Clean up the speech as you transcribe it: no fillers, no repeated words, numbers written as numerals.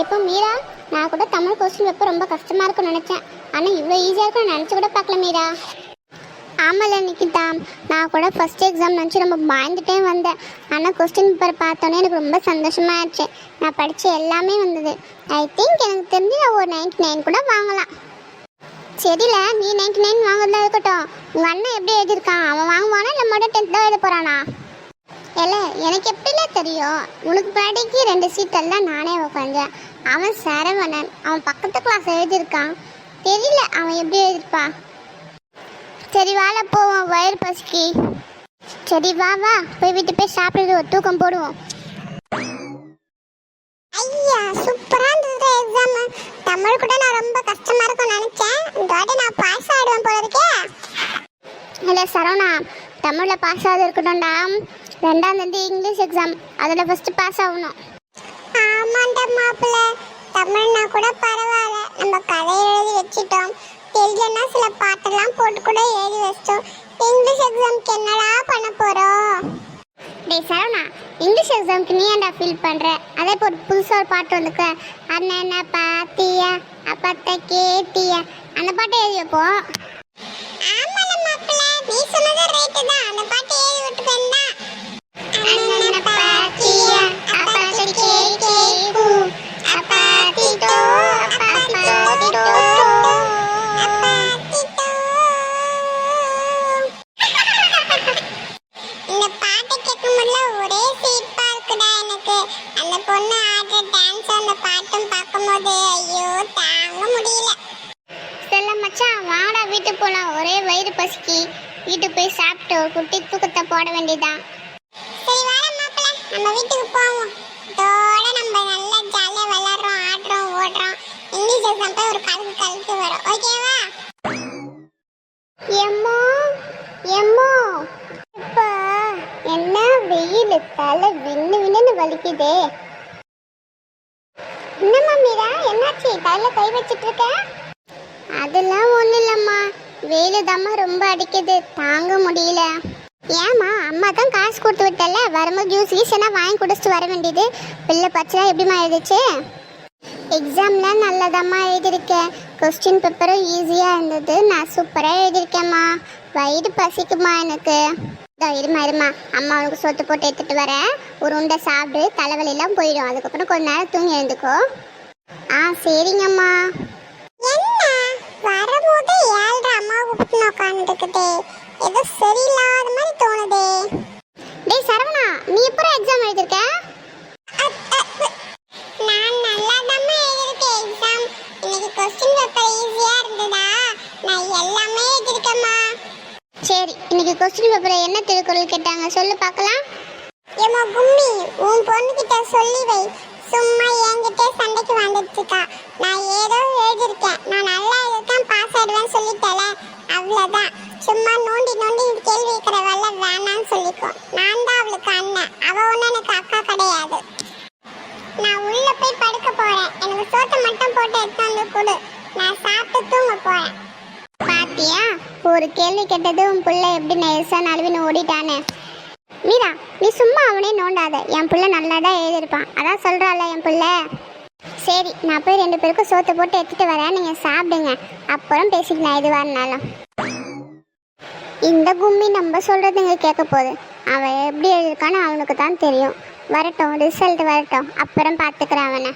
இப்போ மீரா, நான் கூட தமிழ் கொஸ்டின் பேப்பர் ரொம்ப கஷ்டமாக இருக்கும்னு நினச்சேன். ஆனால் இவ்வளோ ஈஸியாக இருக்கும்னு நினச்சி கூட பார்க்கல மீரா. ஆமாம்ல நிக்கிதா, நான் கூட ஃபஸ்ட் எக்ஸாம் நினச்சி ரொம்ப பயந்துட்டே வந்தேன். ஆனால் கொஸ்டின் பேப்பர் பார்த்தோன்னே எனக்கு ரொம்ப சந்தோஷமாகிடுச்சு. நான் படித்த எல்லாமே வந்தது. ஐ திங்க் எனக்கு தெரிஞ்சு நான் ஒரு 99 கூட வாங்கலாம். சரியில்ல, நீ 99 வாங்குறதா இருக்கட்டும். உங்கள் அண்ணன் எப்படி எழுதியிருக்கான்? அவன் வாங்குவானா இல்லை மட்டும் 10th தான் எழுத போகிறானா? இல்லை, எனக்கு எப்படில தெரியும்? உனக்கு படிக்கு 2 சீட்டெல்லாம் நானே உட்காந்தேன். அவன் சரவணன், அவன் பக்கத்து கிளாஸ் எழுதியிருக்கான். தெரியல அவன் எப்படி எழுதியிருப்பான். சரி வாழ போவோம், வயிறு பசிக்கு. சரி வா வா, போய் வீட்டு போய் சாப்பிடுறது, ஒரு தூக்கம் போடுவோம். ஐயா சூப்பரா இருந்தது எக்ஸாம். தமிழ் கூட நான் ரொம்ப கஷ்டமா இருக்கும்னு நினைச்சேன். இந்த வாட்டி நான் பாஸ் ஆயிடுவேன் போல இருக்கே. இல்லை சரவணா, தமிழில் பாஸ் ஆகுது இருக்கட்டும்டா. 2ஆம் தேதி இங்கிலீஷ் எக்ஸாம், அதில் ஃபஸ்ட்டு பாஸ் ஆகணும். ஆமாண்டா மாப்பிள்ள, தமிழ்னா கூட பரவாயில்ல, நம்ம கதை எழுதி வச்சுட்டோம். தெரியலன்னா சில பாட்டெல்லாம் போட்டு கூட எழுதி வச்சிட்டோம். இங்கிலீஷ் எக்ஸாம்க்கு என்னடா பண்ண போகிறோம்? டேய் சரவணா, இங்கிலீஷ் எக்ஸாம்க்கு நீ ஏன்டா ஃபீல் பண்ணுற? அதே இப்போ ஒரு புதுசாக ஒரு பாட்டு வந்துக்க, அண்ணனை பாத்தியா அப்பத்தை கேட்டியா, அந்த பாட்டை எழுதி வைப்போம். ஆமாம் மாப்பிள்ள, நீ சொன்னது ரைட்டு தான். அந்த பாட்டை எழுதி விட்டு போயிருந்தா அண்ணனை பாத்தியா அப்பத்தை கேட்டேஹூ அப்பாத்திட்டோ அப்பாத்திட்டோ அப்பாத்திட்டோ. இந்த பாட்டை கேட்கும்போதுல ஒரே சிரிப்பா இருக்குடா எனக்கு. அந்த பொண்ணு ஆடுற டான்ஸ், அந்த பாட்டும் பார்க்கும்போது ஐயோ தாங்க முடியல. சொல்ல மச்சான், வாடா வீட்டுக்கு போகலாம். ஒரே வயிறு பசிக்கு. வீட்டுக்கு போய் சாப்பிட்டு ஒரு குட்டி தூக்கத்தை போட வேண்டியதான். சரி வாடா மாப்பிள்ள, நம்ம வீட்டுக்கு போவோம். இதோட நம்ம நல்லா ஜாலியாக விளையாடுறோம், ஆடுறோம், ஓடுறோம். இங்கிலீஷ் எக்ஸாம் போய் ஒரு கலக்கு வரும். ஓகேவா? எம்மோ எம்மோ, இப்போ என்ன வெயில், தலை விண்ணு விண்ணு வலிக்குதே. என்னம்மா மீரா, என்னாச்சு? தலையில கை வச்சிட்டு இருக்க? அதெல்லாம் ஒன்றும் இல்லைம்மா, வெயில் தாம்மா ரொம்ப அடிக்குது, தாங்க முடியல. ஏம்மா, அம்மா தான் காசு கொடுத்து விட்டல, வரும்போது ஜூஸ் கீஸ்னா வாங்கி குடிச்சிட்டு வர வேண்டியது. பிள்ளை பச்சைலாம் எப்படிம்மா எழுதிச்சு? எக்ஸாம்லாம் நல்லதாம்மா எழுதியிருக்கேன். கொஸ்டின் பேப்பரும் ஈஸியாக இருந்தது. நான் சூப்பராக எழுதியிருக்கேம்மா. வயிறு பசிக்குமா எனக்கு. இருமா, அம்மா உனக்கு சொத்து போட்டு எடுத்துகிட்டு வரேன். ஒரு உண்டை சாப்பிடு, தலைவலிலாம் போயிடும். அதுக்கப்புறம் கொஞ்ச நேரம் தூங்கி எழுந்துக்கோ. ஆ சரிங்கம்மா. என்ன வரும்போது 7:30 அம்மா கூப்பிட்டு உட்காந்துருக்குதே, ஏதோ சரியில்லாத மாதிரி தோணுதே. டேய் சரவணா, நீ எப்போ எக்ஸாம் எழுதிருக்க? நான் நல்லா தான் எழுதிருக்கேன் எக்ஸாம். இன்னைக்கு கொஸ்டின் பேப்பர் ஈஸியா இருந்ததா, நான் எல்லாமே எழுதிருக்கேம்மா. சரி, இன்னைக்கு கொஸ்டின் பேப்பரை என்ன திருக்குறள் கேட்டாங்க சொல்லு பார்க்கலாம். ஏமா கும்மி, உன் பொண்ணுகிட்ட சொல்லி வை. சும்மா என்கிட்ட சண்டைக்கு வந்துட்டுருக்கா. நான் ஏதோ எழுதியிருக்கேன், நான் நல்லா எழுதிருக்கேன், பாஸ் ஆயிடுவேன்னு சொல்லிட்டல, அவ்வளோதான். சும்மா நோண்டி நோண்டி கேள்வி கேட்குற வேலை வேணான்னு சொல்லிக்கோ. நான் தான் அவளுக்கு அண்ணன், அவள் ஒன்றும் எனக்கு அக்கா கிடையாது. நான் உள்ள போய் படுக்க போறேன். எனக்கு சோத்தை மட்டும் போட்டு எடுத்து வந்து கொடு, நான் சாப்பிட்டு தூங்க போறேன். பாத்தியா, ஒரு கேள்வி கேட்டது உன் பிள்ளை எப்படி நைஸா நழுவின்னு ஓடிட்டானே. மீரா, நீ சும்மா அவனே நோண்டாத. என் பிள்ளை நல்லா தான் எழுதியிருப்பான், அதான் சொல்கிறாள் என் பிள்ளை. சரி, நான் போய் 2 பேருக்கும் சோத்தை போட்டு எடுத்துகிட்டு வரேன், நீங்கள் சாப்பிடுங்க, அப்புறம் பேசிக்கலாம் எதுவாக இருந்தாலும். இந்த கும்மி நம்ம சொல்கிறதுங்க கேட்க போகுது. அவன் எப்படி எழுதியிருக்கான்னு அவனுக்கு தான் தெரியும். வரட்டும், ரிசல்ட் வரட்டும், அப்புறம் பார்த்துக்கிறேன் அவனை.